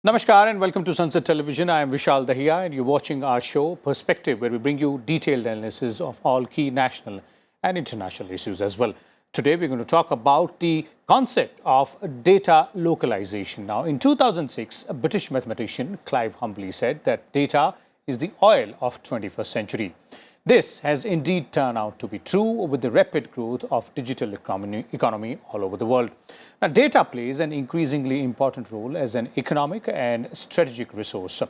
Namaskar and welcome to Sansad Television. I am Vishal Dahiya and you're watching our show Perspective, where we bring you detailed analysis of all key national and international issues as well. Today we're going to talk about the concept of data localization. Now, in 2006, a British mathematician, Clive Humbly, said that data is the oil of 21st century. This has indeed turned out to be true with the rapid growth of digital economy all over the world. Now, data plays an increasingly important role as an economic and strategic resource.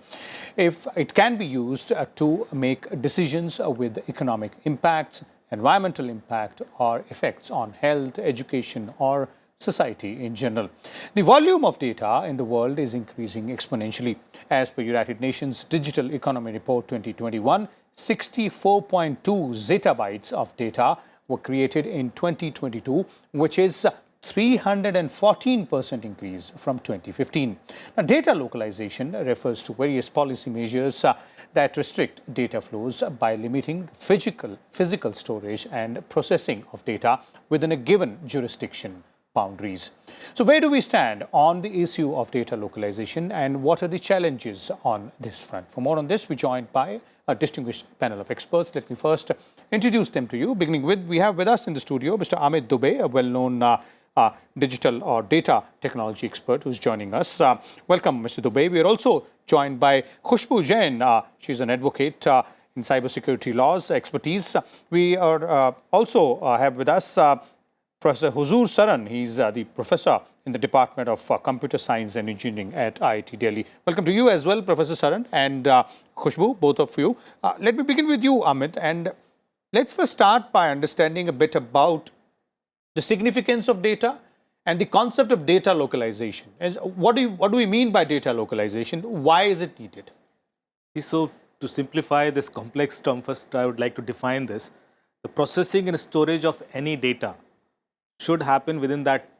If it can be used to make decisions with economic impacts, environmental impact, or effects on health, education, or society in general. The volume of data in the world is increasing exponentially. As per United Nations Digital Economy Report 2021, 64.2 zettabytes of data were created in 2022, which is 314% increase from 2015. Now, data localization refers to various policy measures that restrict data flows by limiting physical storage and processing of data within a given jurisdiction boundaries. So where do we stand on the issue of data localization and what are the challenges on this front? For more on this, we're joined by a distinguished panel of experts. Let me first introduce them to you, beginning with, we have with us in the studio Mr. Amit Dubey, a well-known digital or data technology expert who's joining us. Welcome, Mr. Dubey. We are also joined by Khushbu Jain. She's an advocate in cybersecurity laws expertise. We are also have with us Professor Huzur Saran. He's the professor in the Department of Computer Science and Engineering at IIT Delhi. Welcome to you as well, Professor Saran and Khushbu, both of you. Let me begin with you, Amit, and let's first start by understanding a bit about the significance of data and the concept of data localization. What do we mean by data localization? Why is it needed? So, to simplify this complex term, first I would like to define this. The processing and storage of any data should happen within that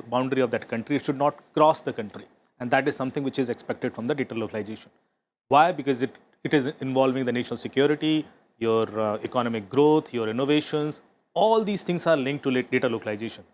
boundary of that country. It should not cross the country, and that is something which is expected from the data localization. Why? Because it is involving the national security, your economic growth, your innovations. All these things are linked to data localization.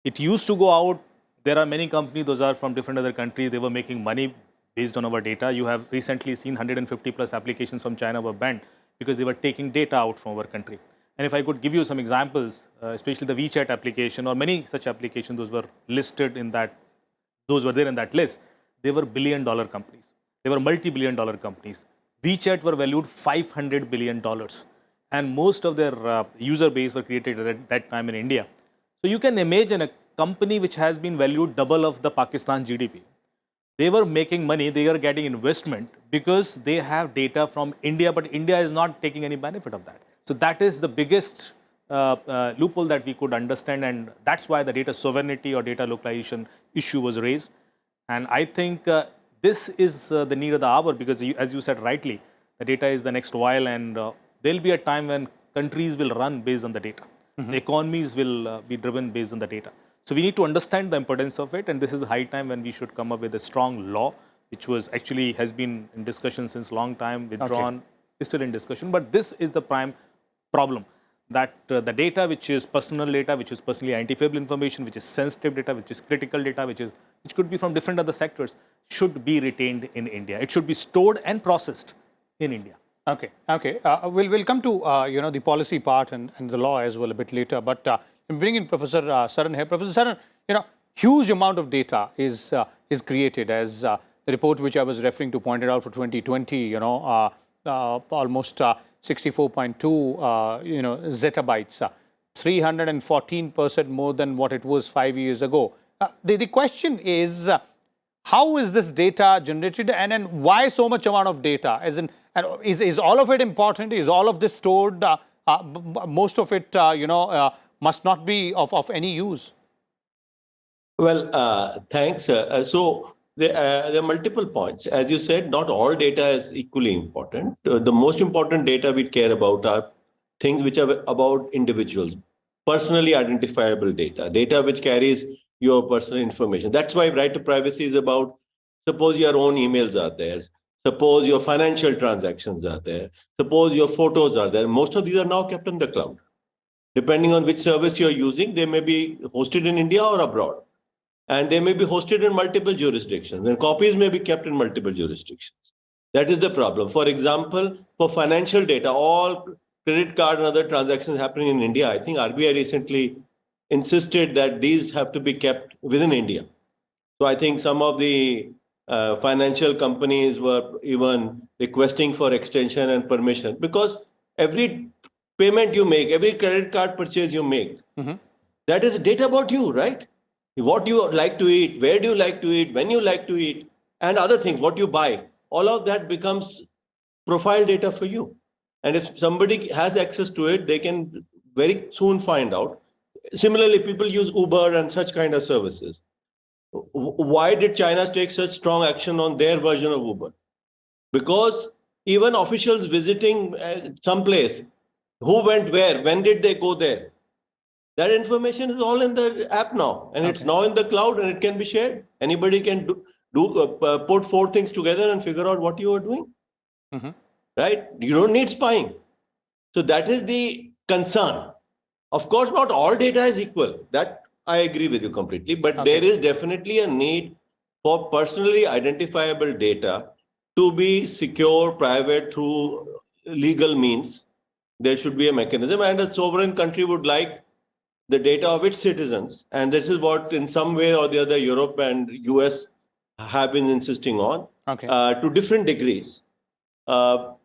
It used to go out. There are many companies; those are from different other countries. They were making money based on our data. You have recently seen 150 plus applications from China were banned because they were taking data out from our country. And if I could give you some examples, especially the WeChat application or many such applications, those were listed in that, those were there in that list. They were billion-dollar companies. They were multi-billion-dollar companies. WeChat were valued $500 billion. And most of their user base were created at that time in India. So you can imagine a company which has been valued double of the Pakistan GDP. They were making money, they are getting investment because they have data from India, but India is not taking any benefit of that. So that is the biggest loophole that we could understand, and that's why the data sovereignty or data localization issue was raised. And I think this is the need of the hour because, as you said rightly, the data is the next while, and there will be a time when countries will run based on the data. The economies will be driven based on the data. So we need to understand the importance of it, and this is the high time when we should come up with a strong law, which was actually has been in discussion since long time, withdrawn, is still in discussion. But this is the prime problem, that the data which is personal data, which is personally identifiable information, which is sensitive data, which is critical data, which could be from different other sectors, should be retained in India. It should be stored and processed in India. Okay. We'll come to the policy part and the law as well a bit later. But bring in Professor Saran here. Professor Saran, huge amount of data is created, as the report which I was referring to pointed out for 2020. Almost 64.2 zettabytes, 314% more than what it was 5 years ago. The question is, how is this data generated, and then why so much amount of data? As in, is all of it important? Is all of this stored? Most of it, must not be of any use. Well, thanks. There are multiple points. As you said, not all data is equally important. The most important data we care about are things which are about individuals, personally identifiable data which carries your personal information. That's why right to privacy is about, suppose your own emails are there, suppose your financial transactions are there, suppose your photos are there. Most of these are now kept in the cloud. Depending on which service you're using, they may be hosted in India or abroad. and they may be hosted in multiple jurisdictions, and copies may be kept in multiple jurisdictions. That is the problem. For example, for financial data, all credit card and other transactions happening in India, I think RBI recently insisted that these have to be kept within India. So I think some of the financial companies were even requesting for extension and permission, because every payment you make, every credit card purchase you make, that is data about you, right? What you like to eat, where do you like to eat, when you like to eat, and other things, what you buy. All of that becomes profile data for you. And if somebody has access to it, they can very soon find out. Similarly, people use Uber and such kind of services. Why did China take such strong action on their version of Uber? Because even officials visiting some place, who went where, when did they go there? That information is all in the app now, and it's now in the cloud, and it can be shared. Anybody can put four things together and figure out what you are doing. Right? You don't need spying. So that is the concern. Of course, not all data is equal. That I agree with you completely. But there is definitely a need for personally identifiable data to be secure, private, through legal means. There should be a mechanism, and a sovereign country would like the data of its citizens. And this is what, in some way or the other, Europe and US have been insisting on to different degrees. That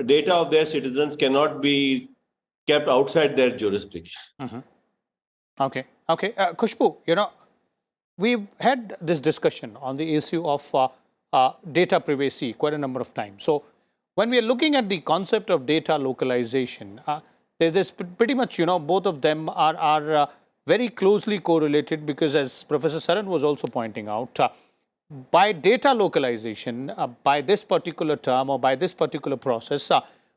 data of their citizens cannot be kept outside their jurisdiction. Okay. Khushbu, we've had this discussion on the issue of data privacy quite a number of times. So when we are looking at the concept of data localization, there's pretty much, both of them are very closely correlated, because as Professor Saran was also pointing out, by data localization, by this particular term or by this particular process,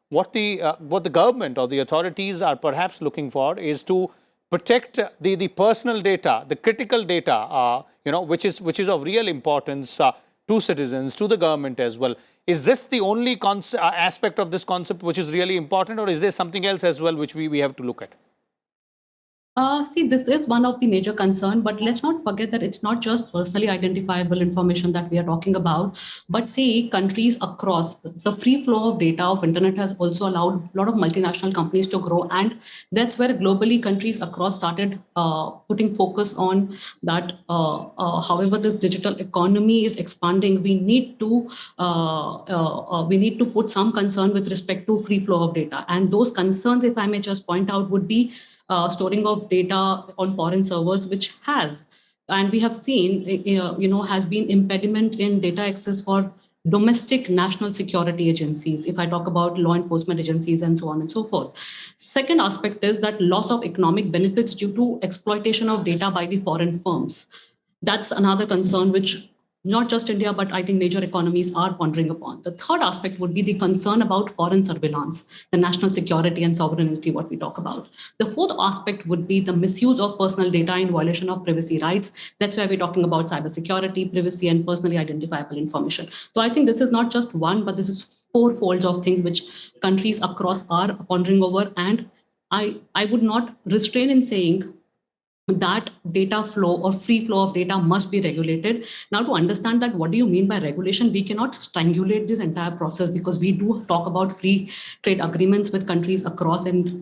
what the government or the authorities are perhaps looking for is to protect the personal data, the critical data, which is of real importance to citizens, to the government as well. Is this the only aspect of this concept which is really important, or is there something else as well which we have to look at? See, this is one of the major concerns, but let's not forget that it's not just personally identifiable information that we are talking about, but see, countries across the free flow of data of internet has also allowed a lot of multinational companies to grow. And that's where globally countries across started putting focus on that. However, this digital economy is expanding. We need to put some concern with respect to free flow of data. And those concerns, if I may just point out, would be storing of data on foreign servers, which has, and we have seen, has been impediment in data access for domestic national security agencies, if I talk about law enforcement agencies and so on and so forth. Second aspect is that loss of economic benefits due to exploitation of data by the foreign firms. That's another concern which not just India, but I think major economies are pondering upon. The third aspect would be the concern about foreign surveillance, the national security and sovereignty, what we talk about. The fourth aspect would be the misuse of personal data in violation of privacy rights. That's why we're talking about cybersecurity, privacy, and personally identifiable information. So I think this is not just one, but this is four folds of things which countries across are pondering over. And I would not restrain in saying that data flow or free flow of data must be regulated. Now, to understand that, what do you mean by regulation? We cannot strangulate this entire process, because we do talk about free trade agreements with countries across, and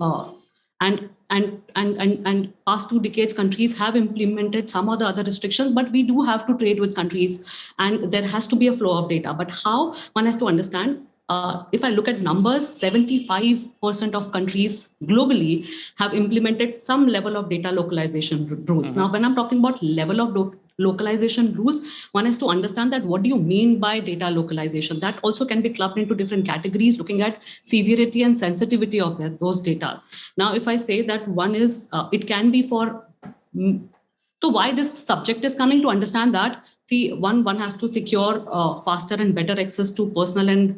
past 2 decades, countries have implemented some of the other restrictions, but we do have to trade with countries, and there has to be a flow of data. But how? One has to understand. If I look at numbers, 75% of countries globally have implemented some level of data localization rules. Now, when I'm talking about level of localization rules, one has to understand that what do you mean by data localization? That also can be clubbed into different categories, looking at severity and sensitivity of those data. Now, if I say that one is, it can be for... So why this subject is coming, to understand that, see, one has to secure faster and better access to personal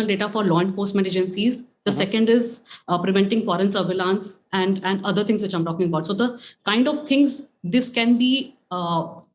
data for law enforcement agencies. The second is preventing foreign surveillance and other things which I'm talking about. So the kind of things this can be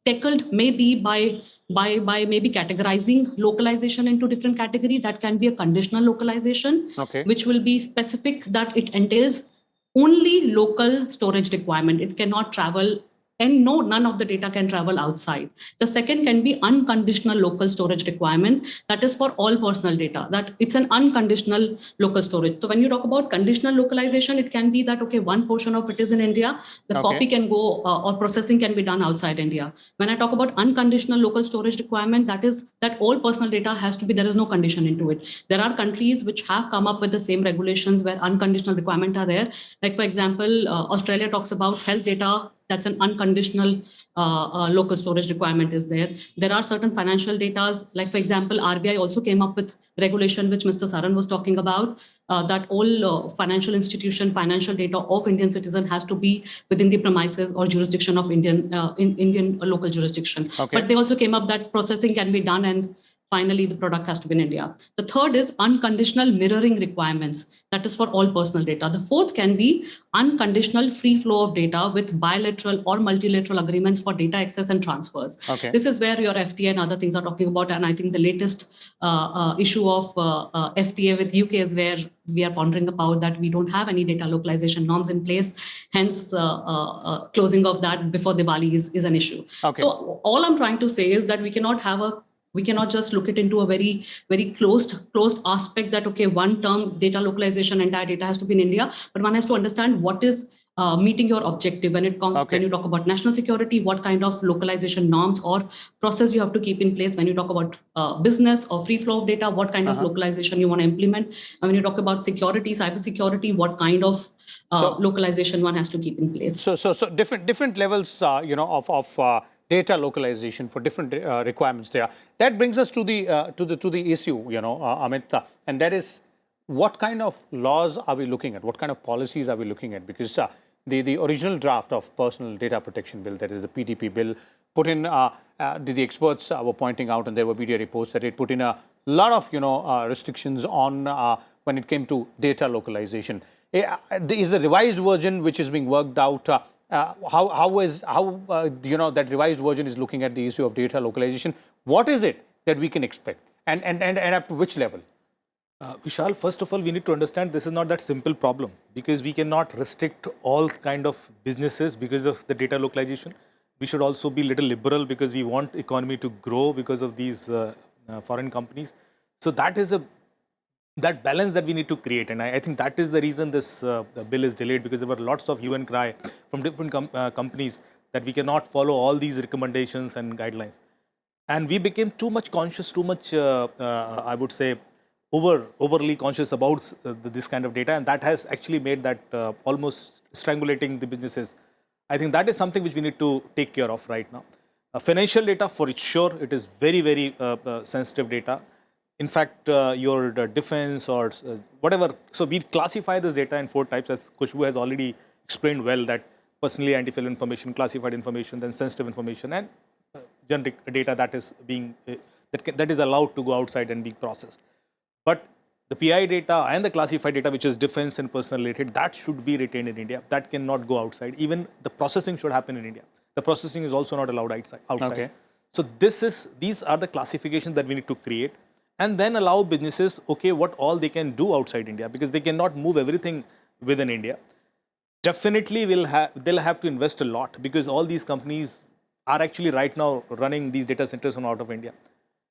tackled maybe by maybe categorizing localization into different categories. That can be a conditional localization, which will be specific, that it entails only local storage requirement. It cannot travel and no, none of the data can travel outside. The second can be unconditional local storage requirement. That is for all personal data, that it's an unconditional local storage. So when you talk about conditional localization, it can be that, okay, one portion of it is in India, the copy can go or processing can be done outside India. When I talk about unconditional local storage requirement, that is that all personal data has to be, there is no condition into it. There are countries which have come up with the same regulations where unconditional requirements are there. Like for example, Australia talks about health data, that's an unconditional local storage requirement is there. There are certain financial data, like for example, RBI also came up with regulation, which Mr. Saran was talking about, that all financial institution, financial data of Indian citizen has to be within the premises or jurisdiction of Indian local jurisdiction. But they also came up that processing can be done and finally the product has to be in India. The third is unconditional mirroring requirements. That is for all personal data. The fourth can be unconditional free flow of data with bilateral or multilateral agreements for data access and transfers. This is where your FTA and other things are talking about. And I think the latest issue of FTA with UK is where we are pondering about that we don't have any data localization norms in place. Hence, closing of that before Diwali is an issue. So all I'm trying to say is that we cannot just look it into a very, very closed aspect that, okay, one term data localization, entire data has to be in India, but one has to understand what is meeting your objective when it comes, when you talk about national security, what kind of localization norms or process you have to keep in place. When you talk about business or free flow of data, what kind of localization you want to implement. And when you talk about security, cyber security, what kind of localization one has to keep in place. So different levels, of data localization for different requirements there. That brings us to the issue, Amit, and that is what kind of laws are we looking at? What kind of policies are we looking at? Because the original draft of Personal Data Protection Bill, that is the PDP bill, put in the experts were pointing out, and there were media reports that it put in a lot of restrictions on when it came to data localization. Is the revised version which is being worked out? How that revised version is looking at the issue of data localization? What is it that we can expect, and up to which level? Vishal, first of all, we need to understand this is not that simple problem, because we cannot restrict all kind of businesses because of the data localization. We should also be little liberal because we want economy to grow because of these foreign companies. So that is that balance that we need to create, and I think that is the reason this the bill is delayed, because there were lots of hue and cry from different companies that we cannot follow all these recommendations and guidelines. And we became too much conscious, too much, I would say, overly conscious about this kind of data, and that has actually made that almost strangulating the businesses. I think that is something which we need to take care of right now. Financial data, for sure, it is very, very sensitive data. In fact, your defense or whatever. So we classify this data in 4 types, as Khushbu has already explained well, that personally identifiable information, classified information, then sensitive information, and generic data that is being that is allowed to go outside and be processed. But the PI data and the classified data, which is defense and personal related, that should be retained in India. That cannot go outside. Even the processing should happen in India. The processing is also not allowed outside. So these are the classifications that we need to create, and then allow businesses, okay, what all they can do outside India, because they cannot move everything within India. Definitely they'll have to invest a lot, because all these companies are actually right now running these data centers from out of India.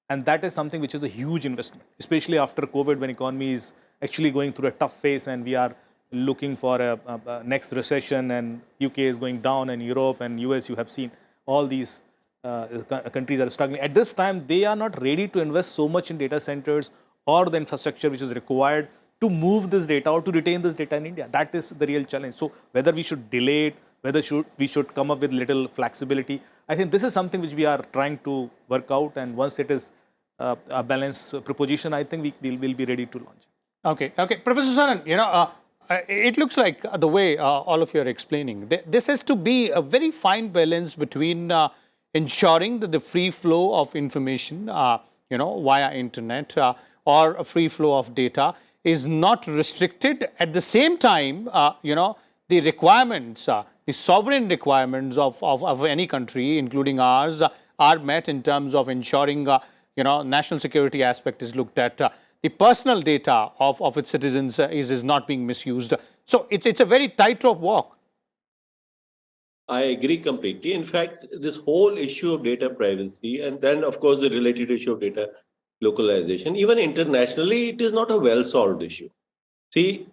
And that is something which is a huge investment, especially after COVID, when economy is actually going through a tough phase and we are looking for a next recession, and UK is going down, and Europe and US, you have seen all these countries are struggling. At this time, they are not ready to invest so much in data centers or the infrastructure which is required to move this data or to retain this data in India. That is the real challenge. So whether we should delay it, whether we should come up with little flexibility, I think this is something which we are trying to work out. And once it is a balanced proposition, I think we will be ready to launch. Okay. Professor Saran, it looks like the way all of you are explaining, this has to be a very fine balance between ensuring that the free flow of information, via internet or a free flow of data is not restricted. At the same time, the requirements, the sovereign requirements of any country, including ours, are met in terms of ensuring, national security aspect is looked at. The personal data of its citizens is not being misused. So it's a very tightrope walk. I agree completely. In fact, this whole issue of data privacy, and then, of course, the related issue of data localization, even internationally, it is not a well-solved issue. See,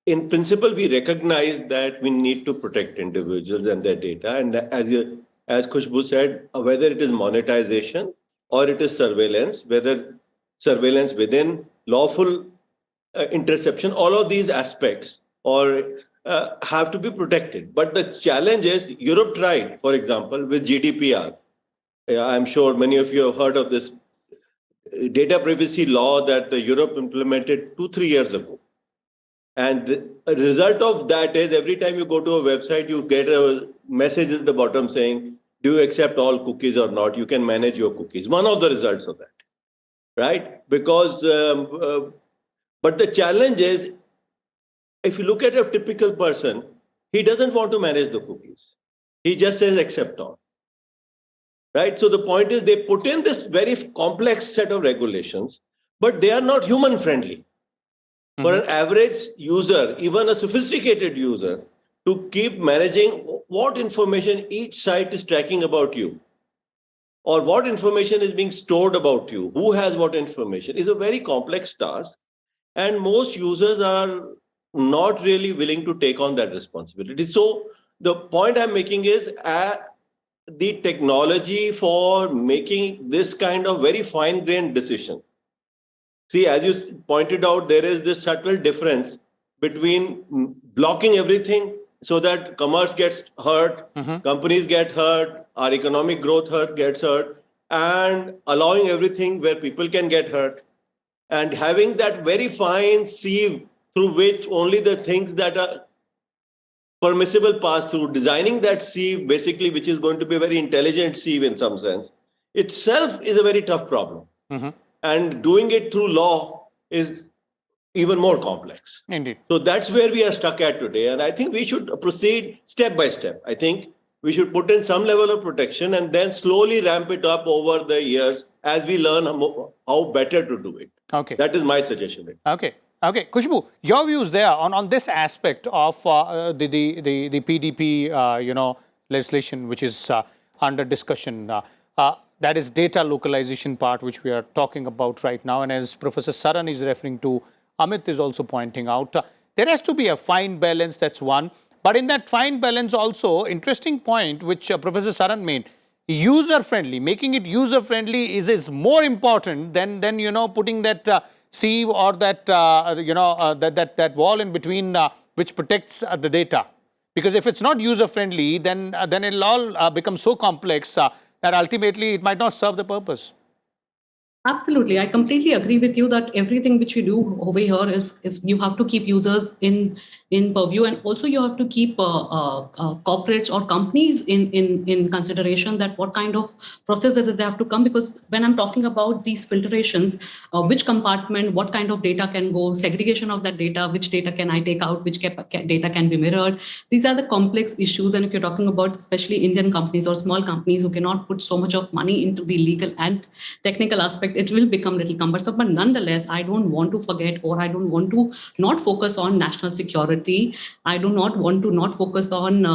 in principle, we recognize that we need to protect individuals and their data. And as Khushbu said, whether it is monetization or it is surveillance, whether surveillance within lawful interception, all of these aspects or have to be protected. But the challenge is Europe tried, for example, with GDPR. I'm sure many of you have heard of this data privacy law that the Europe implemented 2-3 years ago. And the result of that is every time you go to a website, you get a message at the bottom saying, do you accept all cookies or not? You can manage your cookies. One of the results of that, right? Because, but the challenge is, if you look at a typical person, he doesn't want to manage the cookies. He just says accept all. Right? So the point is they put in this very complex set of regulations, but they are not human friendly. For an average user, even a sophisticated user, to keep managing what information each site is tracking about you, or what information is being stored about you, who has what information, is a very complex task. And most users are not really willing to take on that responsibility. So the point I'm making is the technology for making this kind of very fine-grained decision. See, as you pointed out, there is this subtle difference between blocking everything so that commerce gets hurt, companies get hurt, our economic growth gets hurt, and allowing everything where people can get hurt, and having that very fine sieve through which only the things that are permissible pass through, designing that sieve basically, which is going to be a very intelligent sieve in some sense, itself is a very tough problem. And doing it through law is even more complex. Indeed. So that's where we are stuck at today. And I think we should proceed step by step. I think we should put in some level of protection and then slowly ramp it up over the years as we learn how better to do it. Okay. That is my suggestion. Okay. Okay, Khushbu, your views there on this aspect of the PDP, legislation which is under discussion. That is data localization part, which we are talking about right now. And as Professor Saran is referring to, Amit is also pointing out, there has to be a fine balance. That's one. But in that fine balance also, interesting point which Professor Saran made, user-friendly, making it user-friendly is more important than putting that sieve or that that wall in between which protects the data. Because if it's not user-friendly, then it'll all become so complex that ultimately it might not serve the purpose. Absolutely. I completely agree with you that everything which we do over here is you have to keep users in purview, and also you have to keep corporates or companies in consideration that what kind of process that they have to come, because when I'm talking about these filtrations, which compartment, what kind of data can go, segregation of that data, which data can I take out, which data can be mirrored. These are the complex issues. And if you're talking about especially Indian companies or small companies who cannot put so much of money into the legal and technical aspect, it will become a little cumbersome. But nonetheless, I don't want to forget, or I don't want to not focus on national security. I do not want to not focus on the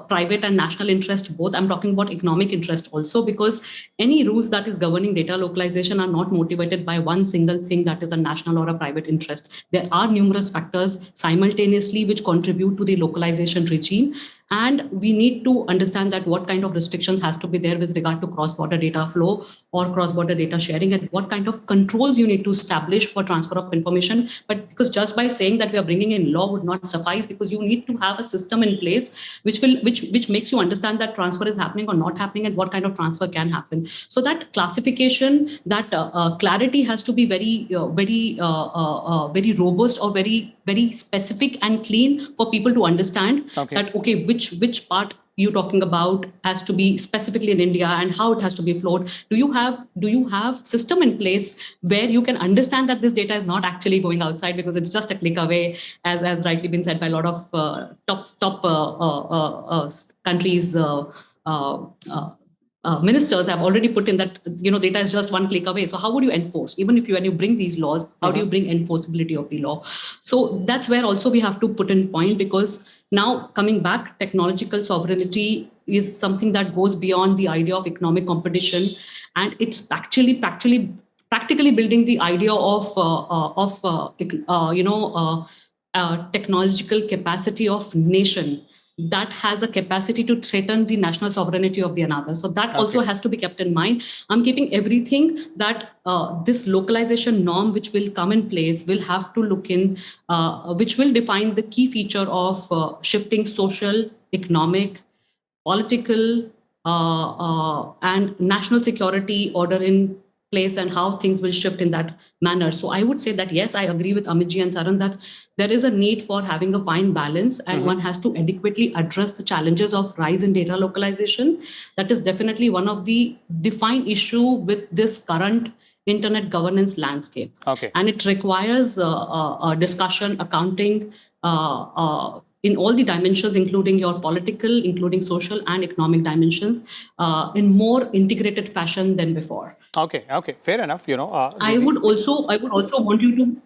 private and national interest both. I'm talking about economic interest also, because any rules that is governing data localization are not motivated by one single thing that is a national or a private interest. There are numerous factors simultaneously which contribute to the localization regime. And we need to understand that what kind of restrictions has to be there with regard to cross-border data flow or cross-border data sharing, and what kind of controls you need to establish for transfer of information. But because just by saying that we are bringing in law would not suffice, because you need to have a system in place which makes you understand that transfer is happening or not happening, and what kind of transfer can happen. So that classification, that clarity has to be very robust, or very specific and clean for people to understand that, okay, which part you're talking about has to be specifically in India and how it has to be flowed. Do you have system in place where you can understand that this data is not actually going outside because it's just a click away, as rightly been said by a lot of top countries ministers have already put in that data is just one click away. So how would you enforce? Even if when you bring these laws, how do you bring enforceability of the law? So that's where also we have to put in point, because now coming back, technological sovereignty is something that goes beyond the idea of economic competition, and it's actually practically building the idea of technological capacity of nation that has a capacity to threaten the national sovereignty of the another. So that also has to be kept in mind. I'm keeping everything that this localization norm, which will come in place, will have to look in, which will define the key feature of shifting social, economic, political, and national security order in place, and how things will shift in that manner. So I would say that, yes, I agree with Amitji and Saran that there is a need for having a fine balance, and one has to adequately address the challenges of rise in data localization. That is definitely one of the defined issue with this current internet governance landscape. And it requires discussion, accounting, in all the dimensions, including your political, including social and economic dimensions, in more integrated fashion than before. Okay, fair enough. I would also want you to.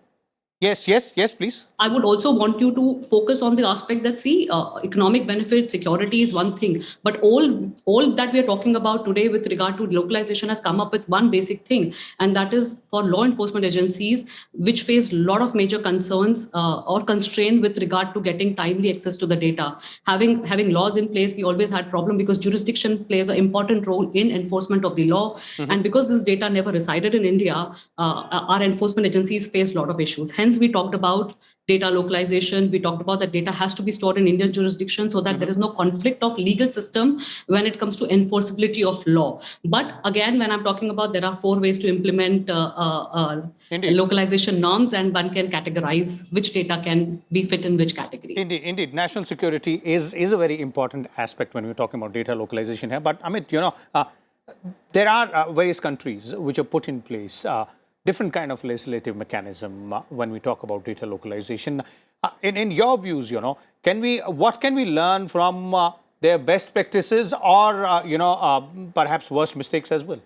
Yes, please. I would also want you to focus on the aspect that, see, economic benefit, security is one thing, but all that we are talking about today with regard to localization has come up with one basic thing, and that is for law enforcement agencies, which face a lot of major concerns or constraint with regard to getting timely access to the data. Having laws in place, we always had problem because jurisdiction plays an important role in enforcement of the law, and because this data never resided in India, our enforcement agencies face a lot of issues. Hence, we talked about data localization. We talked about that data has to be stored in Indian jurisdiction so that there is no conflict of legal system when it comes to enforceability of law. But again, when I'm talking about, there are 4 ways to implement localization norms, and one can categorize which data can be fit in which category. Indeed. National security is a very important aspect when we're talking about data localization here. But Amit, there are various countries which have put in place different kind of legislative mechanism when we talk about data localization. In your views, what can we learn from their best practices or, perhaps worst mistakes as well?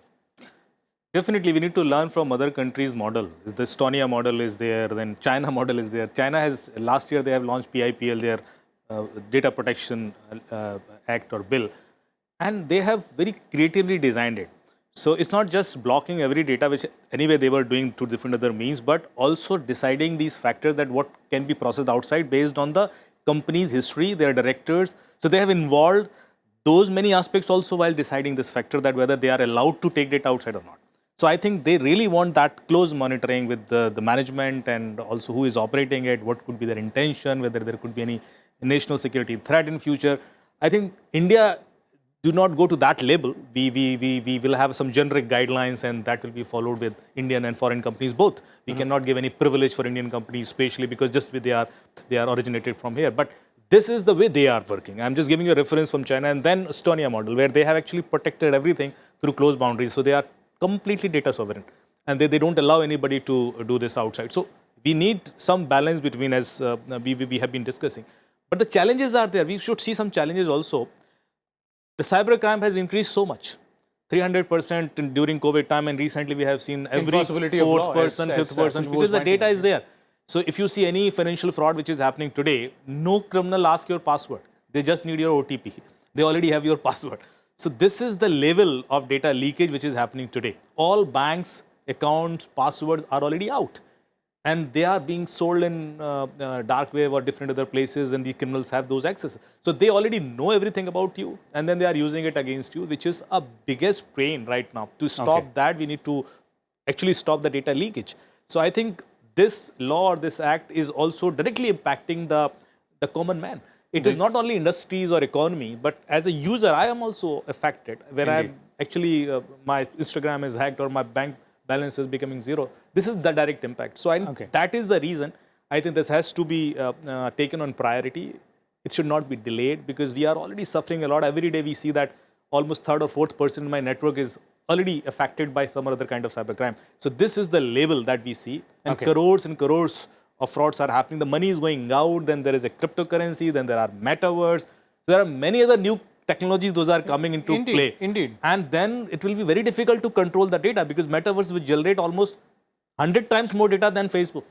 Definitely, we need to learn from other countries' model. The Estonia model is there, then China model is there. China has, last year they have launched PIPL, their Data Protection Act or bill, and they have very creatively designed it. So it's not just blocking every data, which anyway they were doing through different other means, but also deciding these factors that what can be processed outside based on the company's history, their directors. So they have involved those many aspects also while deciding this factor that whether they are allowed to take data outside or not. So I think they really want that close monitoring with the management and also who is operating it, what could be their intention, whether there could be any national security threat in future. I think India do not go to that level. We will have some generic guidelines, and that will be followed with Indian and foreign companies both. We cannot give any privilege for Indian companies, especially because just they are originated from here. But this is the way they are working. I'm just giving you a reference from China, and then Estonia model, where they have actually protected everything through close boundaries. So they are completely data sovereign, and they don't allow anybody to do this outside. So we need some balance between, as we have been discussing. But the challenges are there. We should see some challenges also. The cybercrime has increased so much, 300% during COVID time, and recently we have seen every 4th person, 5th person, because the data is there. So if you see any financial fraud which is happening today, no criminal asks your password. They just need your OTP. They already have your password. So this is the level of data leakage which is happening today. All banks, accounts, passwords are already out. And they are being sold in dark web or different other places, and the criminals have those access. So they already know everything about you, and then they are using it against you, which is a biggest pain right now. To stop that, we need to actually stop the data leakage. So I think this law or this act is also directly impacting the common man. It is not only industries or economy, but as a user, I am also affected. When I'm actually, my Instagram is hacked or my bank balance is becoming zero. This is the direct impact. So that is the reason I think this has to be taken on priority. It should not be delayed, because we are already suffering a lot. Every day we see that almost 3rd or 4th person in my network is already affected by some other kind of cybercrime. So this is the level that we see, and crores of frauds are happening. The money is going out, then there is a cryptocurrency, then there are metaverse. There are many other new technologies those are coming into Indeed, play. indeed. And then it will be very difficult to control the data because metaverse will generate almost 100 times more data than Facebook.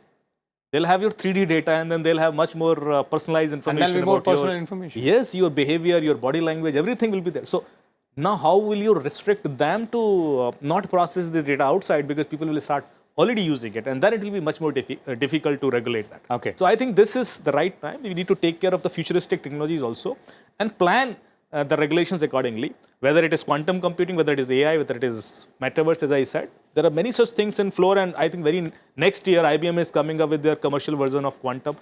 They'll have your 3D data and then they'll have much more personalized information. And there'll be more about personal your, information. Yes, your behavior, your body language, everything will be there. So now how will you restrict them to not process the data outside because people will start already using it, and then it will be much more difficult to regulate that. Okay. So I think this is the right time. We need to take care of the futuristic technologies also and plan the regulations accordingly, whether it is quantum computing, whether it is AI, whether it is metaverse, as I said. There are many such things in floor, and I think very next year IBM is coming up with their commercial version of quantum.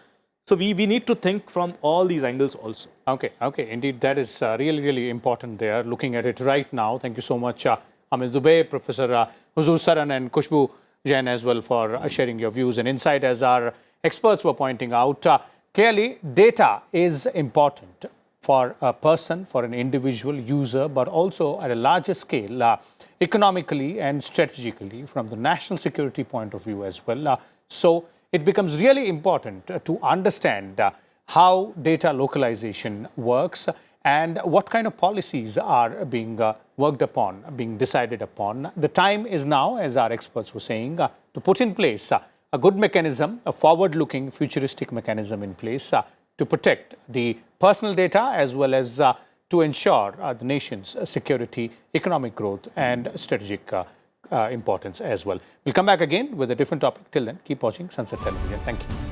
So we need to think from all these angles also. Okay, okay. Indeed, that is really, really important there, looking at it right now. Thank you so much, Amit Dubey, Professor Huzur Saran and Khushbu Jain as well for sharing your views and insight. As our experts were pointing out, clearly data is important for a person, for an individual user, but also at a larger scale, economically and strategically from the national security point of view as well. So it becomes really important to understand how data localization works and what kind of policies are being worked upon, being decided upon. The time is now, as our experts were saying, to put in place a good mechanism, a forward-looking, futuristic mechanism in place to protect the personal data as well as to ensure the nation's security, economic growth and strategic importance as well. We'll come back again with a different topic. Till then, keep watching Sansad Television. Thank you.